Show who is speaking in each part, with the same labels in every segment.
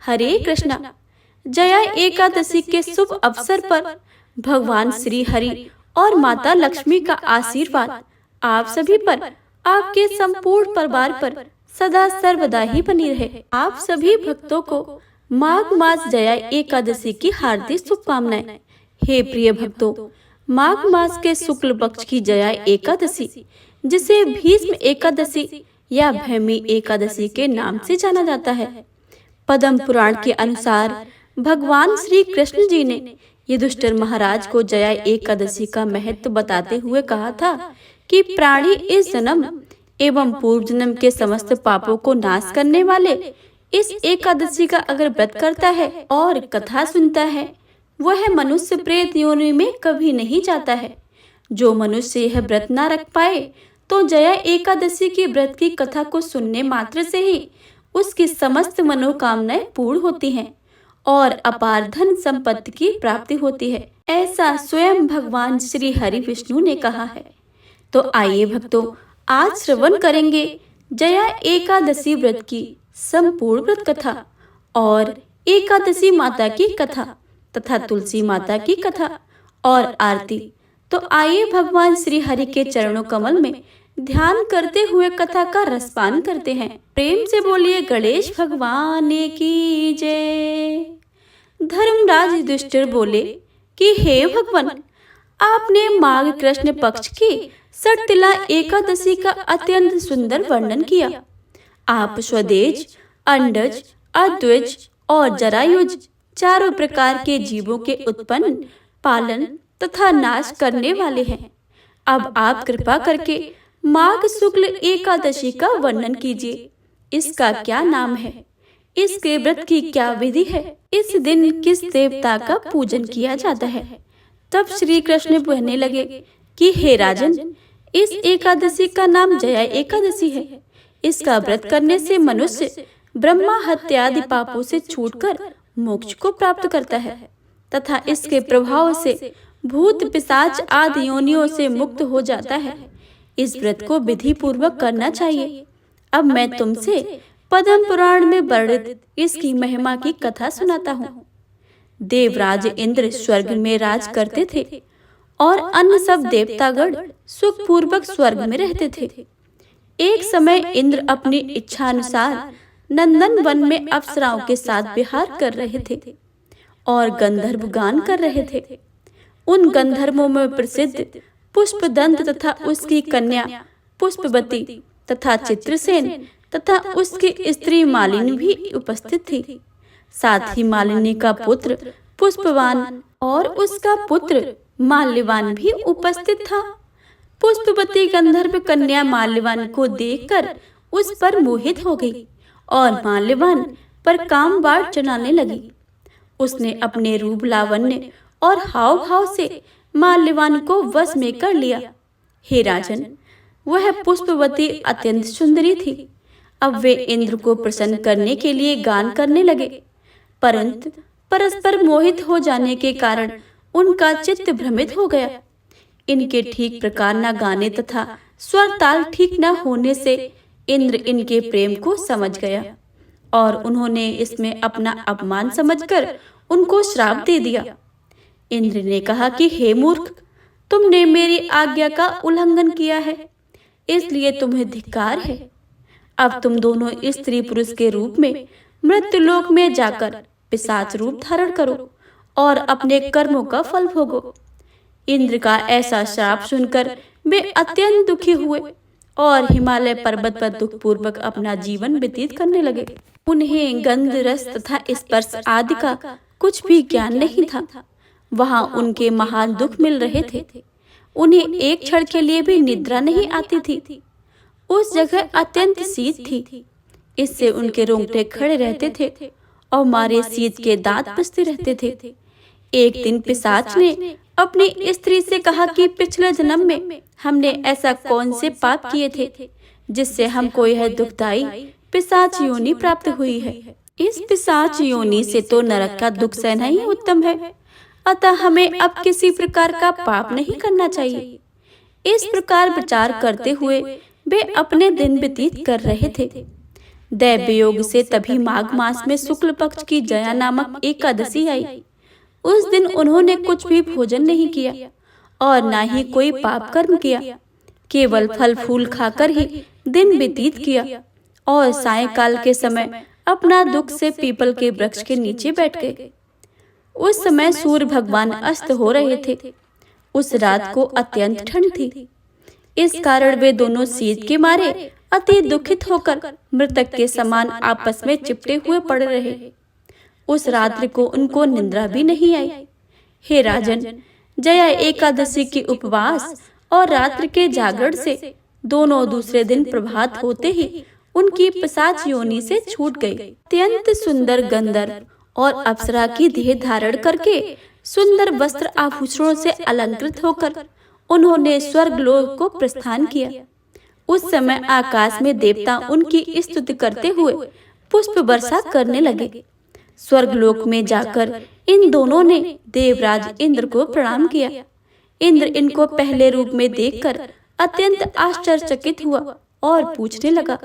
Speaker 1: हरे कृष्णा। जया एकादशी के शुभ अवसर पर भगवान श्री हरि और माता लक्ष्मी का आशीर्वाद आप सभी पर, आपके संपूर्ण परिवार पर सदा सर्वदा ही बनी रहे। आप सभी भक्तों को माघ मास जया एकादशी की हार्दिक शुभकामनाएं। हे प्रिय भक्तों, माघ मास के शुक्ल पक्ष की जया एकादशी, जिसे भीष्म एकादशी या भैमी एकादशी के नाम से जाना जाता है, पद्म पुराण के अनुसार भगवान श्री कृष्ण जी ने युधिष्ठिर महाराज को जया एकादशी का महत्व बताते हुए कहा था कि प्राणी इस जन्म एवं पूर्व जन्म के समस्त पापों को नाश करने वाले इस एकादशी का अगर व्रत करता है और कथा सुनता है, वह मनुष्य प्रेत योनि में कभी नहीं जाता है। जो मनुष्य यह व्रत न रख पाए तो जया एकादशी की व्रत की कथा को सुनने मात्र से ही उसकी समस्त मनोकामनाएं पूर्ण होती हैं और अपार धन संपत्ति की प्राप्ति होती है। ऐसा स्वयं भगवान श्री हरि विष्णु ने कहा है। तो आइए भक्तों, आज श्रवण करेंगे जया एकादशी व्रत की संपूर्ण व्रत कथा और एकादशी माता की कथा तथा तुलसी माता की कथा और आरती। तो आइए भगवान श्री हरि के चरणों कमल में ध्यान करते हुए कथा का रसपान करते हैं। प्रेम से बोलिए गणेश भगवान की जय। धर्मराज युधिष्ठिर बोले कि हे भगवान, आपने माघ कृष्ण पक्ष की सटतिला एकादशी का अत्यंत सुंदर वर्णन किया। आप स्वदेज, अंडज, अद्विज और जरायुज चारों प्रकार के जीवों के उत्पन्न, पालन तथा नाश करने वाले हैं। अब आप कृपा करके माघ शुक्ल एकादशी का वर्णन कीजिए। इसका क्या नाम है, इसके व्रत की क्या विधि है, इस दिन किस देवता का पूजन किया जाता है। तब श्री कृष्ण कहने लगे कि हे राजन, इस एकादशी का नाम जया एकादशी है। इसका व्रत करने से मनुष्य ब्रह्मा हत्यादि पापों से छूटकर मोक्ष को प्राप्त करता है तथा इसके प्रभाव से भूत पिशाच आदि योनियों से मुक्त हो जाता है। इस व्रत को विधि पूर्वक करना चाहिए। अब मैं तुमसे पद्म पुराण में वर्णित इसकी महिमा की कथा सुनाता हूँ। देवराज इंद्र स्वर्ग में राज करते थे और अन्य सब देवतागण सुख पूर्वक स्वर्ग में रहते थे। एक समय इंद्र अपनी इच्छानुसार नंदन वन में अप्सराओं के साथ विहार कर रहे थे और गंधर्व गान कर रहे थे। उन गंधर्वों में प्रसिद्ध पुष्पदंत तथा उसकी कन्या पुष्पवती तथा चित्रसेन तथा उसकी स्त्री मालिनी भी उपस्थित थी। साथ ही मालिनी का पुत्र पुष्पवान और उसका पुत्र माल्यवान भी उपस्थित था। पुष्पवती गंधर्व कन्या माल्यवान को देखकर उस पर मोहित हो गई और माल्यवान पर काम बाढ़ चढ़ाने लगी। उसने अपने रूप लावण्य और हाव भाव से माल्यवान को वश में कर लिया। हे राजन, वह पुष्पवती अत्यंत सुंदरी थी। अब वे इंद्र को प्रसन्न करने के लिए गान करने लगे, परंतु परस्पर मोहित हो जाने के कारण उनका चित्त भ्रमित हो गया। इनके ठीक प्रकार न गाने तथा स्वर ताल ठीक न होने से इंद्र इनके प्रेम को समझ गया और उन्होंने इसमें अपना अपमान समझकर उनको श्राप दे दिया। इंद्र ने कहा कि हे मूर्ख, तुमने मेरी आज्ञा का उल्लंघन किया है, इसलिए तुम्हें धिक्कार है। अब तुम दोनों स्त्री पुरुष के रूप में मृत्युलोक में जाकर पिशाच रूप धारण करो और अपने कर्मों का फल भोगो। इंद्र का ऐसा श्राप सुनकर वे अत्यंत दुखी हुए और हिमालय पर्वत पर दुख पूर्वक अपना जीवन व्यतीत करने लगे। उन्हें गंध, रस तथा स्पर्श आदि का कुछ भी ज्ञान नहीं था। वहां उनके महान दुख मिल रहे थे। उन्हें एक क्षण के लिए भी निद्रा नहीं आती थी। उस जगह अत्यंत शीत थी, इससे उनके रोंगटे खड़े रहते थे और मारे शीत के दांत पिसते रहते थे। एक दिन पिशाच ने अपनी स्त्री से कहा कि पिछले जन्म में हमने ऐसा कौन से पाप किए थे जिससे हमको यह दुखदाई पिशाच योनि प्राप्त हुई है। इस पिशाच योनि से तो नरक का दुख सहना ही उत्तम है, अतः हमें अब किसी प्रकार का पाप नहीं करना चाहिए। इस प्रकार विचार करते हुए वे अपने दिन व्यतीत कर रहे थे। दैव योग से तभी माघ मास में शुक्ल पक्ष की जया नामक एकादशी आई। उस दिन उन्होंने कुछ भी भोजन नहीं किया और ना ही कोई पाप कर्म किया, केवल फल फूल खाकर ही दिन व्यतीत किया और सायंकाल के समय अपना दुख से पीपल के वृक्ष के नीचे बैठ गए। उस समय सूर्य भगवान अस्त हो रहे थे। उस रात को अत्यंत ठंड थी। इस कारण वे दोनों शीत के मारे अति दुखित होकर मृतक के समान आपस में चिपटे हुए पड़े रहे। उस रात्रि को उनको निद्रा भी नहीं आई। हे राजन, जया एकादशी की उपवास और रात्रि के जागरण से दोनों दूसरे दिन प्रभात होते ही उनकी पिशाच योनि से छूट गई। अत्यंत सुंदर गंधर्व और अप्सरा की देह धारण करके सुंदर वस्त्र आभूषणों से अलंकृत होकर उन्होंने स्वर्गलोक को प्रस्थान किया। उस समय आकाश में देवता उनकी स्तुति करते हुए पुष्प वर्षा करने लगे। स्वर्गलोक में जाकर इन दोनों ने देवराज इंद्र को प्रणाम किया। इंद्र इनको पहले रूप में देखकर अत्यंत आश्चर्यचकित हुआ और पूछने लगा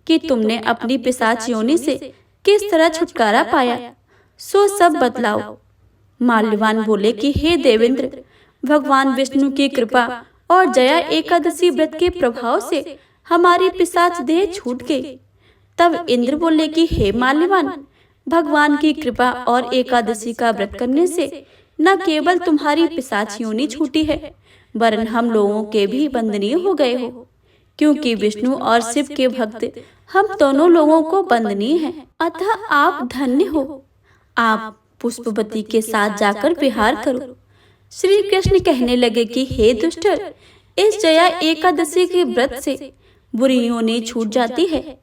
Speaker 1: कि तुमने अपनी पिशाच योनि से किस तरह छुटकारा पाया, सो सब बतलाओ। माल्यवान बोले कि हे देवेंद्र, भगवान विष्णु की कृपा और जया एकादशी व्रत के प्रभाव से हमारी पिशाच देह छूट गई। तब इंद्र बोले कि हे माल्यवान, भगवान की कृपा और एकादशी का व्रत करने से न केवल तुम्हारी पिशाच योनि छूटी है, वरन हम लोगों के भी बंदनीय हो गए हो, क्योंकि विष्णु और शिव के भक्त हम दोनों लोगों को बंदनीय हैं। अतः आप धन्य हो। आप पुष्पवती के साथ जाकर विहार करो। श्री कृष्ण कहने लगे कि हे दुष्टर, इस जया एकादशी के व्रत से बुरी योनि छूट जाती है।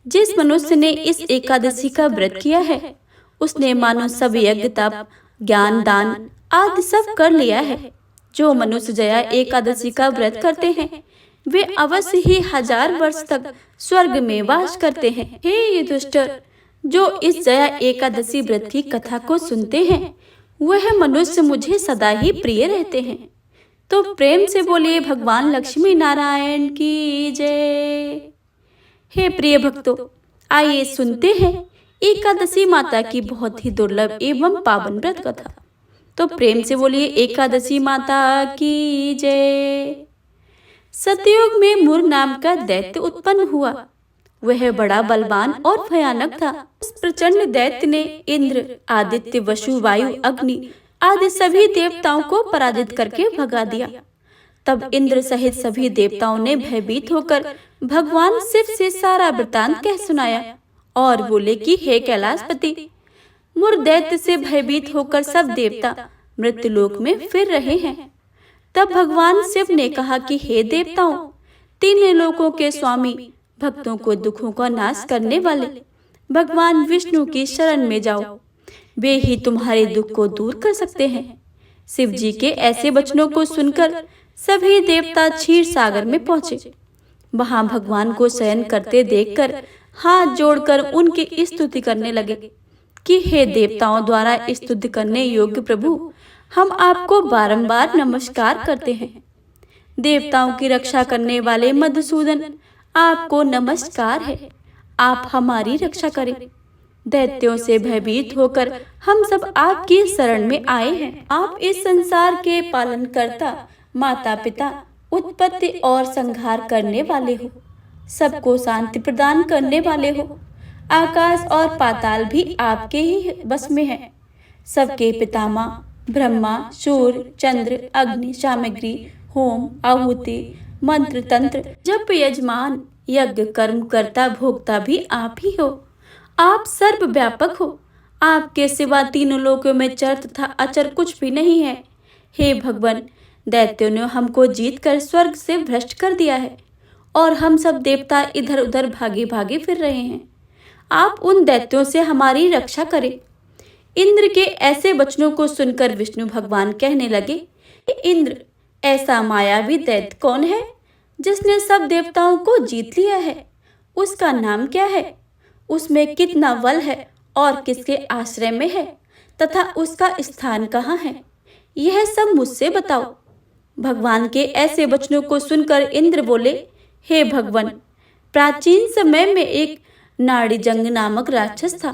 Speaker 1: जिस मनुष्य ने इस एकादशी का व्रत किया है, उसने मानो सब यज्ञ तप ज्ञान दान आदि सब कर लिया है। जो मनुष्य जया एकादशी का व्रत करते हैं, वे अवश्य ही 1000 वर्ष तक स्वर्ग में वास करते हैं। हे ये दुष्टर, जो इस जया एकादशी व्रत की कथा को सुनते हैं, वह मनुष्य मुझे सदा ही प्रिय रहते हैं। तो प्रेम से बोलिए भगवान लक्ष्मी नारायण की जय। हे प्रिय भक्तों, आइए सुनते हैं एकादशी माता की बहुत ही दुर्लभ एवं पावन व्रत कथा। तो प्रेम से बोलिए एकादशी माता की जय। सतयुग में मुर नाम का दैत्य उत्पन्न हुआ। वह बड़ा बलवान और भयानक था। उस प्रचंड दैत्य ने इंद्र, आदित्य, वसु, वायु, अग्नि आदि सभी देवताओं को पराजित करके भगा दिया। तब इंद्र सहित सभी देवताओं ने भयभीत होकर भगवान शिव से सारा वृतांत कह सुनाया और बोले कि हे कैलाशपति, मुर दैत्य से भयभीत होकर सब देवता मृत्युलोक में फिर रहे हैं। तब भगवान शिव ने कहा कि हे देवताओं, 3 लोकों के स्वामी, भक्तों को दुखों का नाश करने वाले भगवान विष्णु की शरण में जाओ। वे ही तुम्हारे दुख को दूर कर सकते हैं। शिव जी के ऐसे वचनों को सुनकर सभी देवता क्षीर सागर में पहुंचे। वहां भगवान को शयन करते देखकर हाथ जोड़कर उनकी स्तुति करने लगे कि हे देवताओं द्वारा स्तुति करने योग्य प्रभु, हम आपको बारंबार नमस्कार करते हैं। देवताओं की रक्षा करने वाले मधुसूदन, आपको नमस्कार है। आप हमारी रक्षा करें। दैत्यों से भयभीत होकर हम सब आपकी शरण में आए हैं। आप इस संसार के पालन करता, माता पिता, उत्पत्ति और संहार करने वाले हो। सबको शांति प्रदान करने वाले हो। आकाश और पाताल भी आपके ही बस में है। सबके पितामह ब्रह्मा, सूर्य, चंद्र, अग्नि, सामग्री, होम, आहुति, मंत्र, तंत्र, जप, यजमान, यज्ञ, कर्म करता, भोक्ता भी आप ही हो। आप सर्वव्यापक हो। आपके सिवा 3 लोकों में चर तथा अचर कुछ भी नहीं है। हे भगवान, दैत्यों ने हमको जीतकर स्वर्ग से भ्रष्ट कर दिया है और हम सब देवता इधर उधर भागे भागे फिर रहे हैं। आप उन दैत्यों से हमारी रक्षा करें। इंद्र के ऐसे वचनों को सुनकर विष्णु भगवान कहने लगे, इंद्र, ऐसा मायावी दैत्य कौन है जिसने सब देवताओं को जीत लिया है? उसका नाम क्या है? उसमें कितना बल है और किसके आश्रय में है तथा उसका स्थान कहाँ है? यह सब मुझसे बताओ। भगवान के ऐसे वचनों को सुनकर इंद्र बोले, हे भगवान, प्राचीन समय में एक नाड़ीजंग नामक राक्षस था।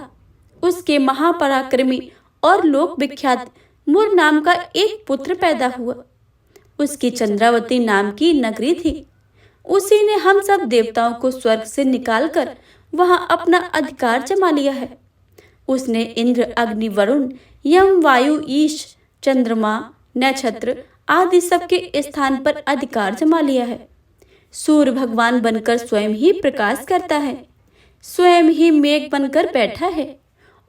Speaker 1: उसके महापराक्रमी और लोक विख्यात मुर नाम का एक पुत्र पैदा हुआ। उसकी चंद्रावती नाम की नगरी थी। उसी ने हम सब देवताओं को स्वर्ग से निकालकर वहां अपना अधिकार जमा लिया है। उसने इंद्र, अग्नि, वरुण, यम, वायु, ईश, चंद्रमा, नक्षत्र आदि सबके स्थान पर अधिकार जमा लिया है। सूर्य भगवान बनकर स्वयं ही प्रकाश करता है, स्वयं ही मेघ बनकर बैठा है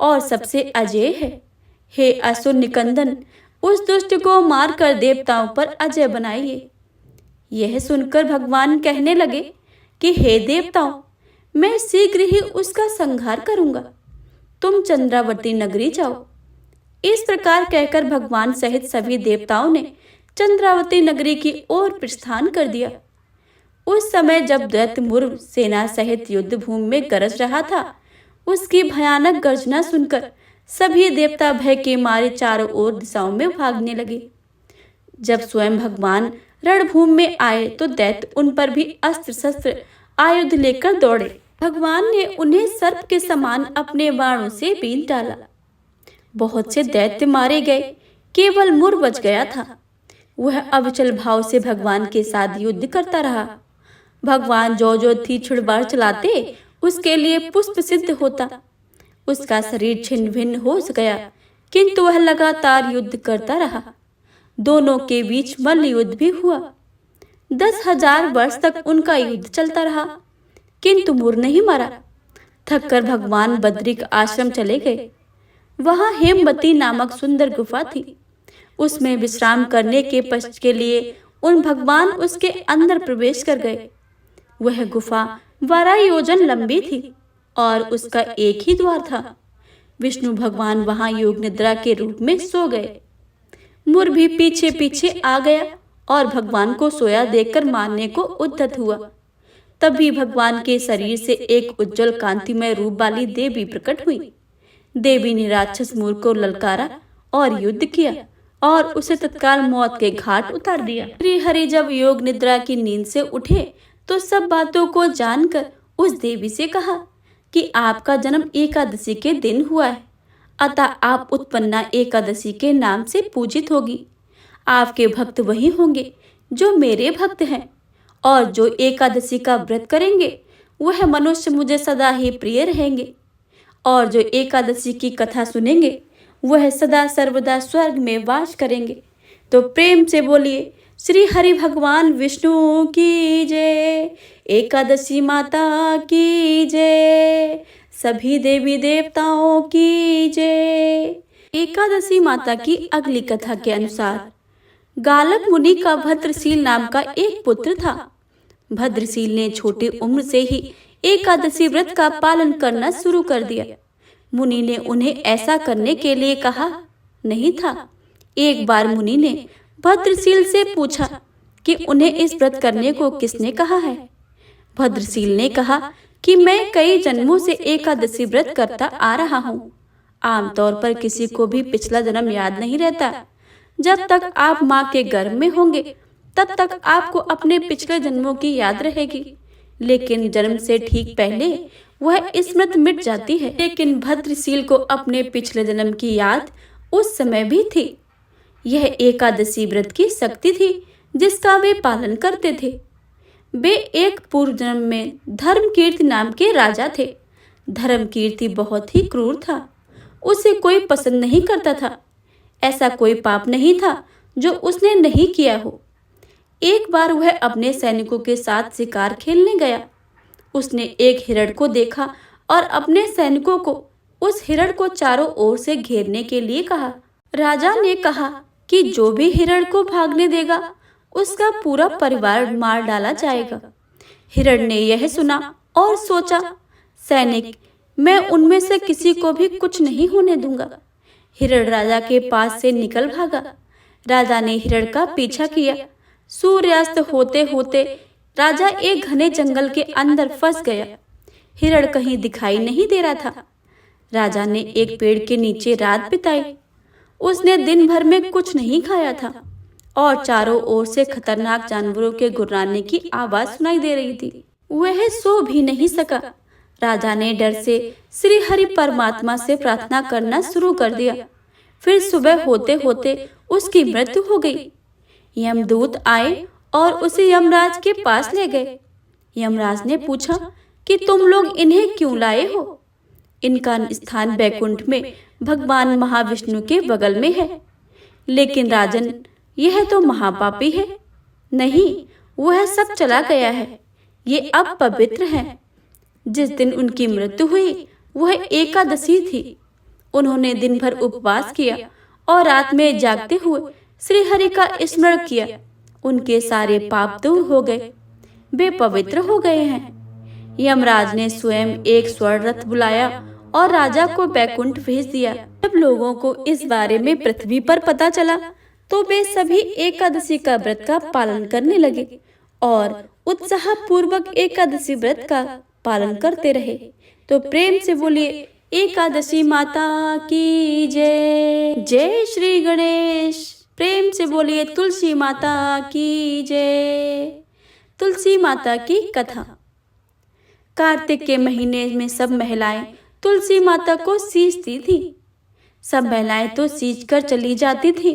Speaker 1: और सबसे अजय है। हे असुर निकंदन, उस दुष्ट को मारकर देवताओं पर अजय बनाइए। यह सुनकर भगवान कहने लगे कि हे देवताओं, मैं शीघ्र ही उसका संहार करूंगा। तुम चंद्रावती नगरी जाओ। इस प्रकार कहकर भगवान सहित सभी देवताओं ने चंद्रावती नगरी की ओर प्रस्थान कर दिया। उस समय जब दैत्य मुर सेना सहित युद्ध भूमि में गरज रहा था, उसकी भयानक गर्जना सुनकर सभी देवता भय के मारे चारों ओर दिशाओं में भागने लगे। जब स्वयं भगवान रणभूमि में आए तो दैत्य उन पर भी अस्त्र शस्त्र आयुध लेकर दौड़े। भगवान ने उन्हें सर्प के समान अपने बाणों से बींध डाला। बहुत से दैत्य मारे गए, केवल मुर बच गया था। वह अविचल भाव से भगवान के साथ युद्ध करता रहा। भगवान जो थी छुड़बाड़ चलाते उसके लिए पुष्प सिद्ध होता। उसका शरीर छिन्न भिन्न हो गया, किंतु वह लगातार युद्ध करता रहा। दोनों के बीच मल्ल युद्ध भी हुआ। 10,000 वर्ष तक उनका युद्ध चलता रहा, किंतु मुर नहीं मरा। थककर भगवान बद्रिक आश्रम चले गए। वहां हेमवती नामक सुंदर गुफा थी। उसमें विश्राम करने के लिए उन भगवान उसके अंदर प्रवेश कर गए। वह गुफा 12 योजन लंबी थी और उसका एक ही द्वार था। विष्णु भगवान वहां योग निद्रा के रूप में सो गए। मुर भी पीछे पीछे आ गया और भगवान को सोया देखकर मारने को उद्यत हुआ। तभी भगवान के शरीर से एक उज्जवल कांतिमय रूप वाली देवी प्रकट हुई। देवी ने राक्षस मुर को ललकारा और युद्ध किया और उसे तत्काल मौत के घाट उतार दिया। श्री हरि जब योग निद्रा की नींद से उठे तो सब बातों को जानकर उस देवी से कहा कि आपका जन्म एकादशी के दिन हुआ है, अतः आप उत्पन्ना एकादशी के नाम से पूजित होगी। आपके भक्त वही होंगे जो मेरे भक्त हैं, और जो एकादशी का व्रत करेंगे वह मनुष्य मुझे सदा ही प्रिय रहेंगे, और जो एकादशी की कथा सुनेंगे वह सदा सर्वदा स्वर्ग में वास करेंगे। तो प्रेम से बोलिए श्री हरि भगवान विष्णु की जय, एकादशी माता की जय, सभी देवी देवताओं की जय। एकादशी माता की अगली कथा के अनुसार गालक मुनि का भद्रशील नाम का एक पुत्र था। भद्रशील ने छोटी उम्र से ही एकादशी व्रत का पालन करना शुरू कर दिया। मुनि ने उन्हें ऐसा करने के लिए कहा नहीं था। एक बार मुनि ने भद्रशील से पूछा कि उन्हें इस व्रत करने को किसने कहा है। भद्रशील ने कहा कि मैं कई जन्मों से एकादशी व्रत करता आ रहा हूँ। आमतौर पर किसी को भी पिछला जन्म याद नहीं रहता। जब तक आप माँ के गर्भ में होंगे तब तक आपको अपने पिछले जन्मों की याद रहेगी, लेकिन जन्म से ठीक पहले वह स्मृत मिट जाती है। लेकिन भद्रशील को अपने पिछले जन्म की याद उस समय भी थी। यह एकादशी व्रत की शक्ति थी जिसका वे पालन करते थे। वे एक पूर्व जन्म में धर्मकीर्ति नाम के राजा थे। धर्मकीर्ति बहुत ही क्रूर था। उसे कोई पसंद नहीं करता था। ऐसा कोई पाप नहीं था जो उसने नहीं किया हो। एक बार वह अपने सैनिकों के साथ शिकार खेलने गया। उसने एक हिरण को देखा और अपने सैनिकों को उस हिरण को चारों ओर से घेरने के लिए कहा। राजा ने कहा कि जो भी हिरण को भागने देगा उसका पूरा परिवार मार डाला जाएगा। हिरण ने यह सुना और सोचा, सैनिक, मैं उनमें से किसी को भी कुछ नहीं होने दूंगा। हिरण राजा के पास से निकल भागा। राजा ने हिरण का पीछा किया। सूर्यास्त होते होते राजा एक घने जंगल के अंदर फंस गया। हिरण कहीं दिखाई नहीं दे रहा था। राजा ने एक पेड़ के नीचे रात बिताई। उसने दिन भर में कुछ नहीं खाया था और चारों ओर से खतरनाक जानवरों के गुर्राने की आवाज सुनाई दे रही थी। वह सो भी नहीं सका। राजा ने डर से श्री हरि परमात्मा से प्रार्थना करना शुरू कर दिया। फिर सुबह होते होते उसकी मृत्यु हो गई। यमदूत आए और उसे यमराज के पास ले गए। यमराज ने पूछा कि तुम लोग इन्हें क्यों लाए हो? इनका स्थान बैकुंठ में भगवान महाविष्णु के बगल में है। लेकिन राजन, यह तो महापापी है। नहीं, वह सब चला गया है। ये अब पवित्र है। जिस दिन उनकी मृत्यु हुई वह एकादशी थी। उन्होंने दिन भर उपवास किया और रात में जागते हुए श्री हरि का स्मरण किया। उनके सारे पाप दूर हो गए, वे पवित्र हो गए हैं। यमराज ने स्वयं एक स्वर्ण रथ बुलाया और राजा को बैकुंठ भेज दिया। जब लोगों को इस बारे में पृथ्वी पर पता चला तो वे सभी एकादशी का व्रत का पालन करने लगे और उत्साह पूर्वक एकादशी व्रत का पालन करते रहे। तो प्रेम से बोलिए एकादशी माता की जय। जय श्री गणेश। प्रेम से बोलिए तुलसी माता की जय। तुलसी माता की कथा। कार्तिक के महीने में सब महिलाएं तुलसी माता को सींचती थी। सब महिलाएं तो सींच कर चली जाती थी,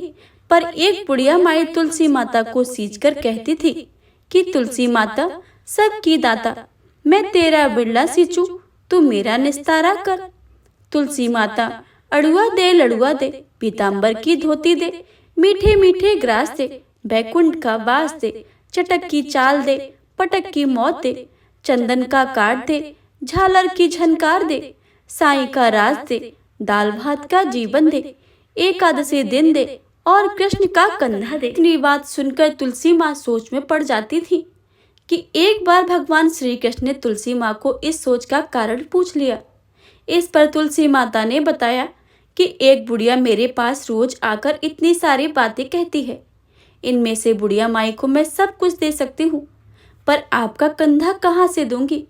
Speaker 1: पर एक बुढ़िया माई तुलसी माता को सींच कर कहती थी कि तुलसी माता सबकी दाता, मैं तेरा बिरला सींचूं, तू मेरा निस्तारा कर। तुलसी माता अड़ुआ दे लड़ुआ दे, पीताम्बर की धोती दे, मीठे मीठे ग्रास दे, बैकुंठ का वास दे, चटक की चाल दे, पटक की मौत दे, चंदन का काट दे, झालर की झनकार दे, साईं का राज दे, दाल भात का जीवन दे, एकादशी दिन दे और कृष्ण का कंधा दे। इतनी बात सुनकर तुलसी माँ सोच में पड़ जाती थी कि एक बार भगवान श्री कृष्ण ने तुलसी माँ को इस सोच का कारण पूछ लिया। इस पर तुलसी माता ने बताया कि एक बुढ़िया मेरे पास रोज आकर इतनी सारी बातें कहती है। इनमें से बुढ़िया माई को मैं सब कुछ दे सकती हूँ, पर आपका कंधा कहाँ से दूंगी?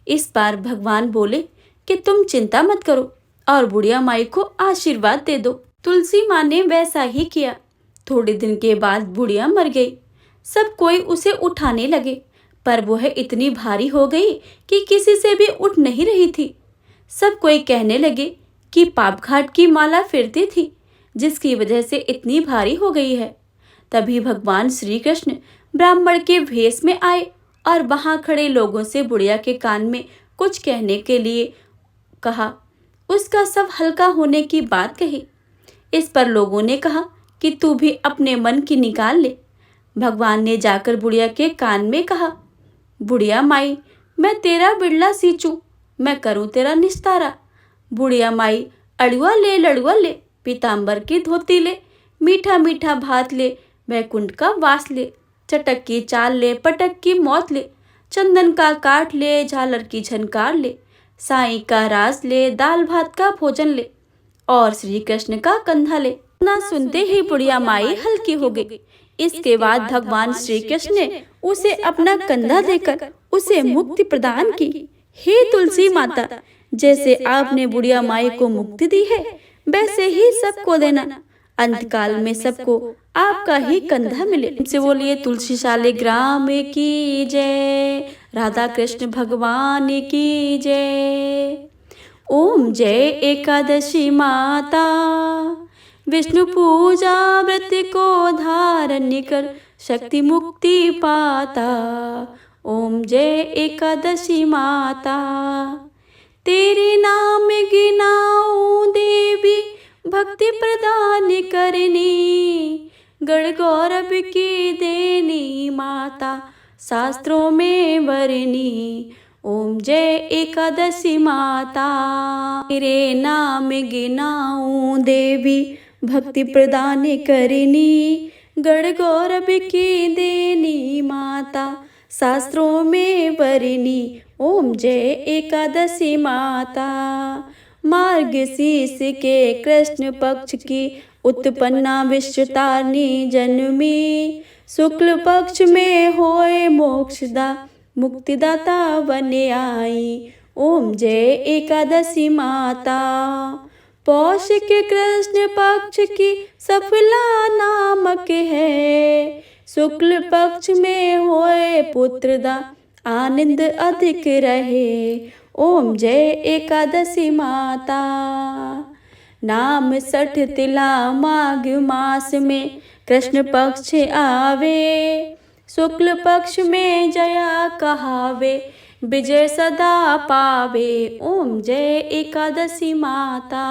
Speaker 1: इस बार भगवान बोले कि तुम चिंता मत करो और बुढ़िया माई को आशीर्वाद दे दो। तुलसी माँ ने वैसा ही किया। थोड़े दिन के बाद बुढ़िया मर गई। सब कोई उसे उठाने लगे, पर वह इतनी भारी हो गई कि किसी से भी उठ नहीं रही थी। सब कोई कहने लगे कि पापघाट की माला फिरती थी, जिसकी वजह से इतनी भारी हो गई है। तभी भगवान श्री कृष्ण ब्राह्मण के भेष में आए और वहां खड़े लोगों से बुढ़िया के कान में कुछ कहने के लिए कहा। उसका सब हल्का होने की बात कही। इस पर लोगों ने कहा कि तू भी अपने मन की निकाल ले। भगवान ने जाकर बुढ़िया के कान में कहा, बुढ़िया माई, मैं तेरा बिरला सींचूं, मैं करूं तेरा निस्तारा। बुढ़िया माई अड़ुआ ले लड़ुआ ले, पीताम्बर की धोती ले, मीठा मीठा भात ले, वैकुंठ का वास ले, चटक की चाल ले, पटक की मौत ले, चंदन का काट ले, झालर की झनकार ले, साईं का रास ले, दाल भात का भोजन ले और श्री कृष्ण का कंधा ले। ना सुनते ही बुढ़िया माई हल्की हो गई। इसके बाद भगवान श्री कृष्ण ने उसे अपना कंधा देकर उसे मुक्ति प्रदान की। हे तुलसी माता, जैसे आपने बुढ़िया माई को मुक्ति दी है, वैसे ही सबको देना। अंतकाल में सबको आपका ही कंधा मिले। से बोलिए तुलसी शाले ग्राम की जय, राधा कृष्ण भगवान की जय। ओम जय एकादशी माता, विष्णु पूजा व्रत को धारण कर शक्ति मुक्ति पाता। ओम जय एकादशी माता, तेरे नाम गिनाऊं देवी, भक्ति प्रदान करनी, गण गौरव की देनी माता, शास्त्रों में वरनी। ओम जय एकादशी माता, तेरे नाम गिनाऊं देवी, भक्ति प्रदान करनी, गण गौरव की देनी माता, शास्त्रों में वरनी। ओम जय एकादशी माता, मार्गशीर्ष के कृष्ण पक्ष की उत्पन्ना विश्वतारिणी जन्मी, शुक्ल पक्ष में होए मोक्षदा, मुक्तिदाता बने आई। ओम जय एकादशी माता, पौष के कृष्ण पक्ष की सफला नामक है, शुक्ल पक्ष में होए पुत्रदा, आनंद अधिक रहे। ओम जय एकादशी माता। नाम 60 तिला माघ मास में कृष्ण पक्ष आवे, शुक्ल पक्ष में जया कहावे, विजय सदा पावे। ओम जय एकादशी माता।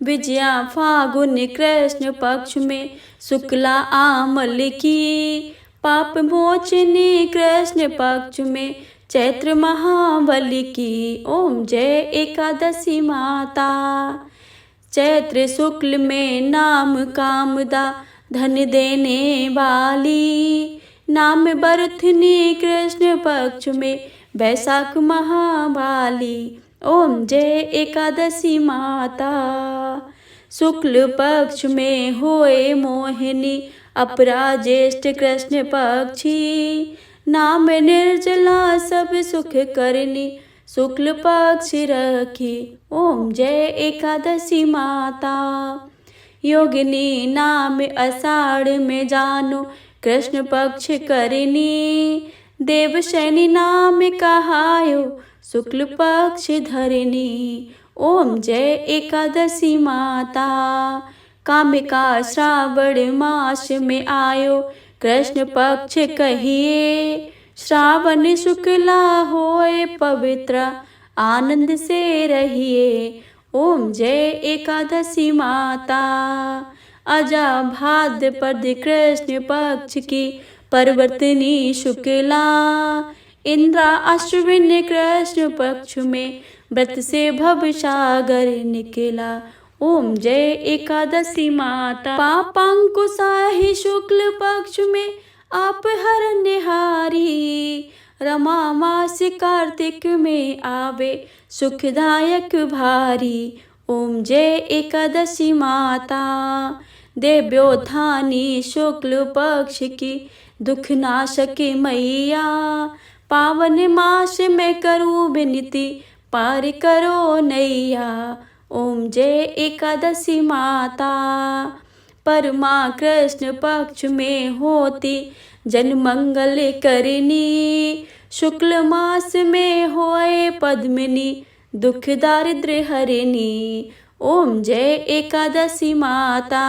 Speaker 1: विजया फागुन कृष्ण पक्ष में शुक्ला आमल की, पाप मोचनी कृष्ण पक्ष में चैत्र महाबली की। ओम जय एकादशी माता। चैत्र शुक्ल में नाम कामदा धन देने वाली, नाम बरथनी कृष्ण पक्ष में वैशाख महाबाली। ओम जय एकादशी माता। शुक्ल पक्ष में होए मोहिनी, अपरा ज्येष्ठ कृष्ण पक्षी, नाम निर्जला सब सुख करनी, शुक्ल पक्ष रखी। ओम जय एकादशी माता। योगिनी नाम आषाढ़ में जानो, कृष्ण पक्ष करनी, देवशैनी नाम कहायो, शुक्ल पक्ष धरनी। ओम जय एकादशी माता। कामिका श्रावण मास में आयो, कृष्ण पक्ष कहिए, श्रावण शुक्ला होए पवित्र, आनंद से रहिए। ओम जय एकादशी माता। अजा भाद्रपद कृष्ण पक्ष की परिवर्तनी शुक्ला, इंद्रा अश्विन कृष्ण पक्ष में व्रत से भव सागर निकला। ओम जय एकादशी माता। पापांकुशाही शुक्ल पक्ष में आप हर निहारी, रमा मास कार्तिक में आवे, सुखदायक भारी। ओम जय एकादशी माता। देव्योत्थानी शुक्ल पक्ष की दुख नाशक मैया, पावन मास में करूं विनती, पार करो नैया। ओम जय एकादशी माता। परमा कृष्ण पक्ष में होती जन मंगल करनी, शुक्ल मास में होए पद्मिनी, दुख दारिद्र्य हरिणी। ओम जय एकादशी माता।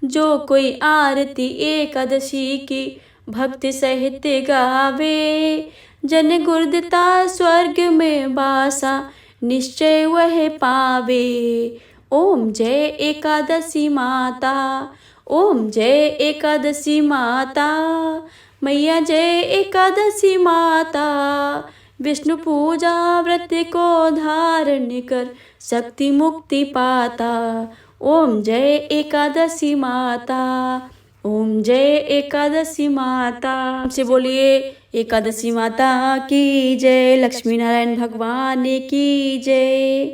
Speaker 1: जो कोई आरती एकादशी की भक्ति सहित गावे, जन गुरुदता स्वर्ग में वासा, निश्चय वह पावे। ओम जय एकादशी माता। ओम जय एकादशी माता। मैया जय एकादशी माता। विष्णु पूजा व्रत को धारण कर, शक्ति मुक्ति पाता। ओम जय एकादशी माता। ओम जय एकादशी माता। से बोलिए एकादशी माता की जय, लक्ष्मी नारायण भगवान की जय।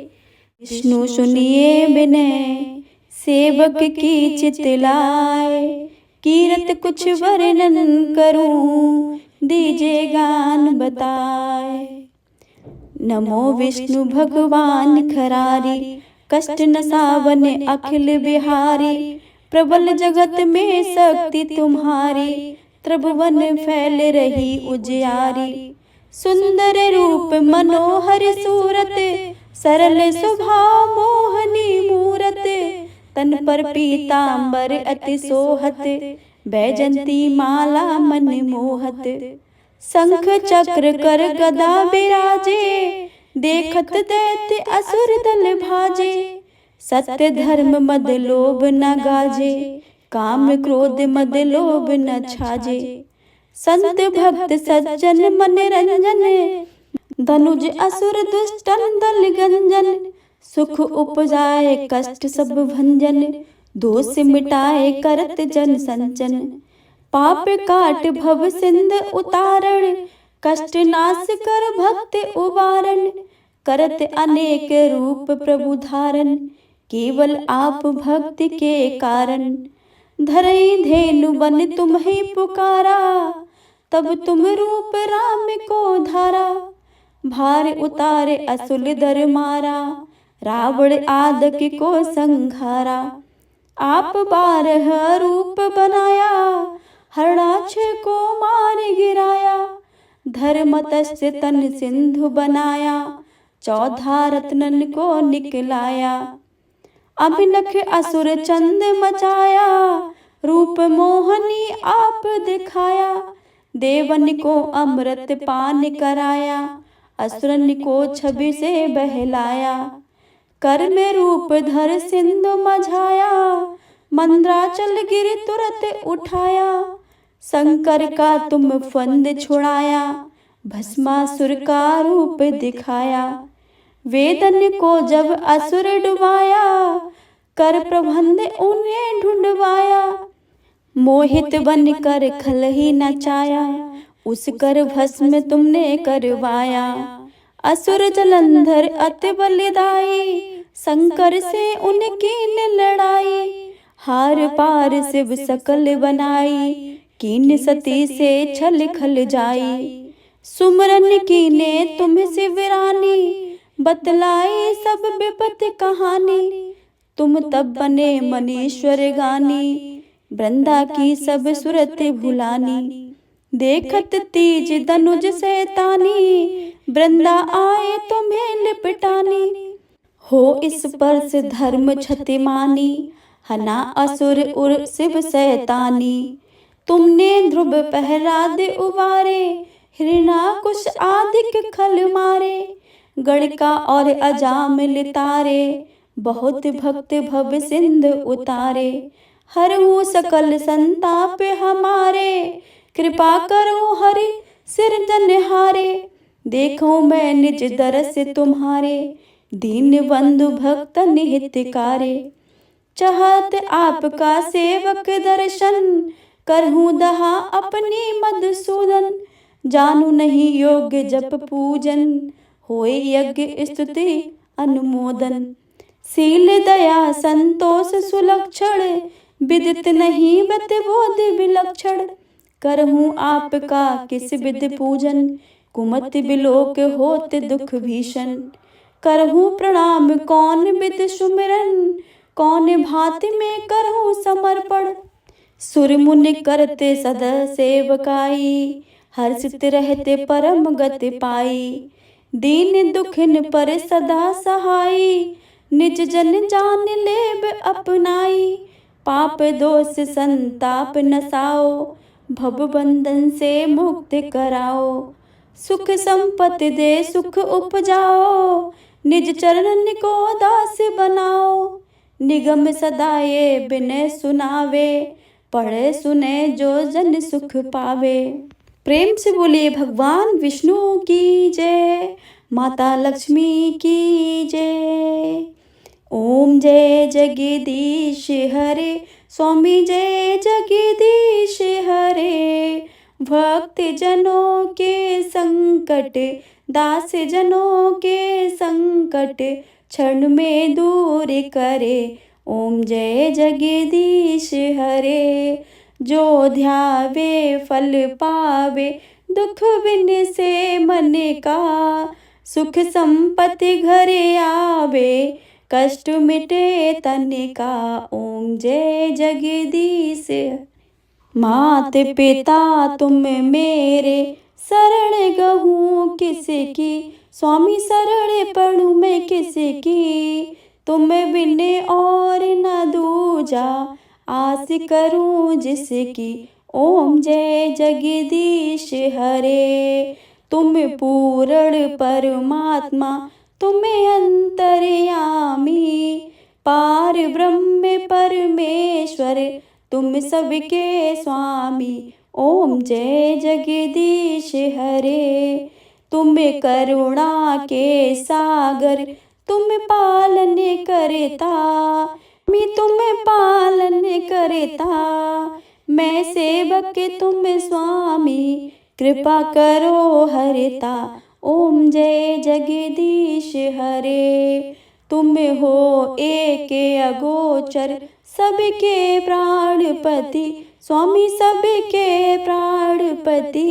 Speaker 1: विष्णु सुनिए विनय, सेवक की चितलाए, कीरत कुछ वर्णन करूं, दीजिए गान बताए। नमो विष्णु भगवान खरारी, कष्ट न सावन अखिल बिहारी, प्रबल जगत में शक्ति तुम्हारी, त्रिभुवन फैल रही उजियारी। सुंदर रूप मनोहर सूरत, सरल स्वभाव मोहनी मूरत, तन पर पीतांबर अति सोहत, बैजंती माला मन मोहत। शंख चक्र कर गदा बिराजे, देखत दैत्य असुर दल भाजे। सत्य धर्म मद लोभ न गाजे, काम क्रोध मद लोभ न छाजे। संत भक्त सज्जन मन रंजन, धनुज असुर दुष्टन दल गंजन। सुख उपजाए कष्ट सब भंजन, दोष मिटाए करत जन संचन। पाप काट भव सिंध उतारण, कष्ट नाश कर भक्त उबारण। करत अनेक रूप प्रभु धारण, केवल आप भक्ति के कारण। धरई धेनु बन तुम्हें पुकारा, तब तुम रूप राम को धारा। भार उतारे असुल दर मारा, रावण आदक को संघारा। आप 12 रूप बनाया, हरणाक्ष को मार गिराया। धर्म तस्य तन सिंधु बनाया, 14 रत्नन को निकलाया। अभिनख असुर चंद मचाया, रूप मोहनी आप दिखाया। देवन को अमृत पान कराया, असुरन को छवि से बहलाया। कर में रूप धर सिंधु मझाया, मंद्राचल गिर तुरंत उठाया। शंकर का तुम फंद छुड़ाया, भस्मासुर का रूप दिखाया। वेदन को जब असुर डुबाया, कर प्रबंध उन्हें ढूंढवाया। मोहित बन कर खल ही नचाया, उस कर भस्म तुमने करवाया। असुर जलंधर अति बलिदाई, शंकर से उनकी ने लड़ाई। हार पार शिव सकल बनाई, कीन सती से छल खल जाई। सुमरन कीने तुम शिवरानी, बतलाई सब विपत कहानी। तुम तब बने मनीश्वर गानी, वृंदा की सब सुरत भुलानी। देखत तीज धनुज सैतानी, वृंदा आए तुम्हें लिपटानी। हो इस पर से धर्म क्षतिमानी, हना असुर उर शिव सैतानी। तुमने ध्रुव पहरा दे उबारे, हिरणाकुश आदिक खल मारे। गणिका और अजामिल तारे, बहुत भक्त भव सिंध उतारे। हरहु सकल संताप हमारे, कृपा करो हरि सिरजनहारे। देखो मैं निज दरस तुम्हारे, दीन बंधु भक्त हितकारे। चाहत आपका सेवक दर्शन, करहूँ दहा अपनी मधुसूदन। जानू नहीं योग्य जप पूजन, होए यज्ञ स्तुति अनुमोदन। शील दया संतोष सुलक्षण, विदित नहीं बत बोध विलक्षण। करहूँ आपका किस विधि पूजन, कुमत बिलोक होत दुख भीषण। करहूँ प्रणाम कौन विधि सुमिरन, कौन भांति में करहूँ समर्पण। सुर मुनि करते सदा सेवकाई, हर्षित रहते परम गति पाई। दीन दुखिन पर सदा सहाई, निज जन जान लेब अपनाई। पाप दोष संताप नसाओ, भव बंधन से मुक्त कराओ। सुख संपत्ति दे सुख उपजाओ, निज चरणन को दास बनाओ। निगम सदा ये बिनय सुनावे, पढ़े सुने जो जन सुख पावे। प्रेम से बोलिए भगवान विष्णु की जय, माता लक्ष्मी की जय। ओम जय जगदीश हरे, स्वामी जय जगदीश हरे। भक्त जनों के संकट, दास जनों के संकट, क्षण में दूर करे। ओम जय जगदीश हरे। जो ध्यावे फल पावे, दुख बिन से मन का। सुख संपत्ति घरे आवे, कष्ट मिटे तन का। ओम जय जगदीश। मात पिता तुम मेरे, शरण गहूँ किसकी। स्वामी शरण पढ़ूँ मैं किसकी। तुम बिन और न दूजा, आस करूं जिसकी। ओम जय जगदीश हरे। तुम पूर्ण परमात्मा, तुम अंतर्यामी। पार ब्रह्म परमेश्वर, तुम सबके स्वामी। ओम जय जगदीश हरे। तुम करुणा के सागर, तुम पालन करता। मैं तुम्हें पालन करता, मैं सेवक तुम स्वामी। कृपा करो हरता। ओम जय जगदीश हरे। तुम हो एक अगोचर, सबके प्राणपति। स्वामी सबके प्राणपति।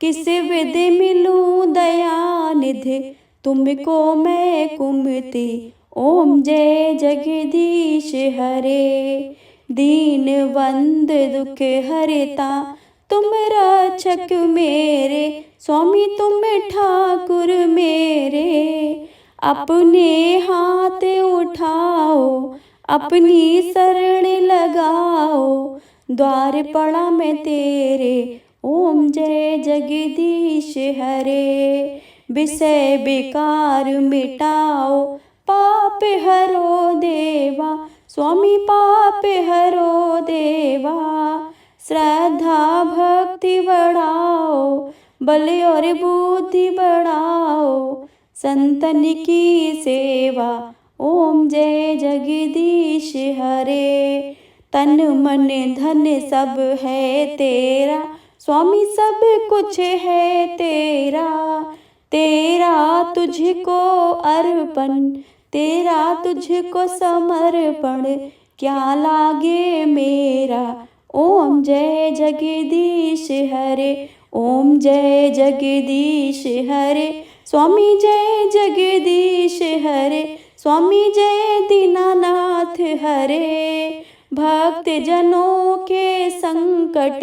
Speaker 1: किस विधि मिलूं दया निधि, तुमको मैं कुमति। ओम जय जगदीश हरे। दीन बंद दुख हरता, तुम रक्षक मेरे, स्वामी तुम ठाकुर मेरे। अपने हाथ उठाओ, अपनी शरण लगाओ, द्वार पड़ा मैं तेरे, ओम जय जगदीश हरे। विषय विकार मिटाओ, पाप हरो देवा, स्वामी पाप हरो देवा। श्रद्धा भक्ति बढ़ाओ, बल और बुद्धि बढ़ाओ, संतन की सेवा, ओम जय जगदीश हरे। तन मन धन सब है तेरा, स्वामी सब कुछ है तेरा। तेरा तुझको अर्पण, तेरा तुझको समर्पण, क्या लागे मेरा, ओम जय जगदीश हरे, ओम जय जगदीश हरे। स्वामी जय जगदीश हरे, स्वामी जय दीनानाथ हरे। भक्त जनों के संकट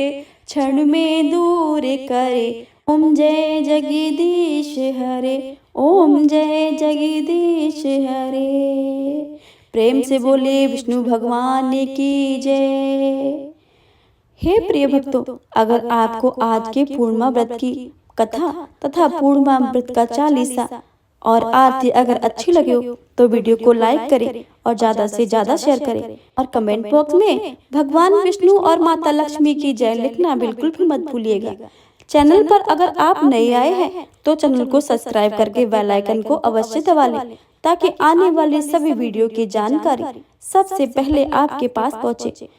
Speaker 1: क्षण में दूर करे, ओम जय जगदीश हरे, ओम जय जगदीश हरे। प्रेम से बोले विष्णु भगवान की जय। हे प्रिय भक्तों, अगर आपको आज के पूर्णिमा व्रत की कथा तथा पूर्णिमा व्रत का चालीसा और आरती अगर अच्छी लगे हो तो वीडियो को लाइक करें और ज्यादा से ज्यादा शेयर करें और कमेंट बॉक्स में भगवान विष्णु और माता लक्ष्मी की जय लिखना बिल्कुल भी मत भूलिएगा। चैनल पर अगर आप नए आए हैं तो चैनल को सब्सक्राइब करके बेल आइकन को अवश्य दबा लें ताकि आने वाली सभी वीडियो की जानकारी सबसे पहले आपके पास पहुंचे।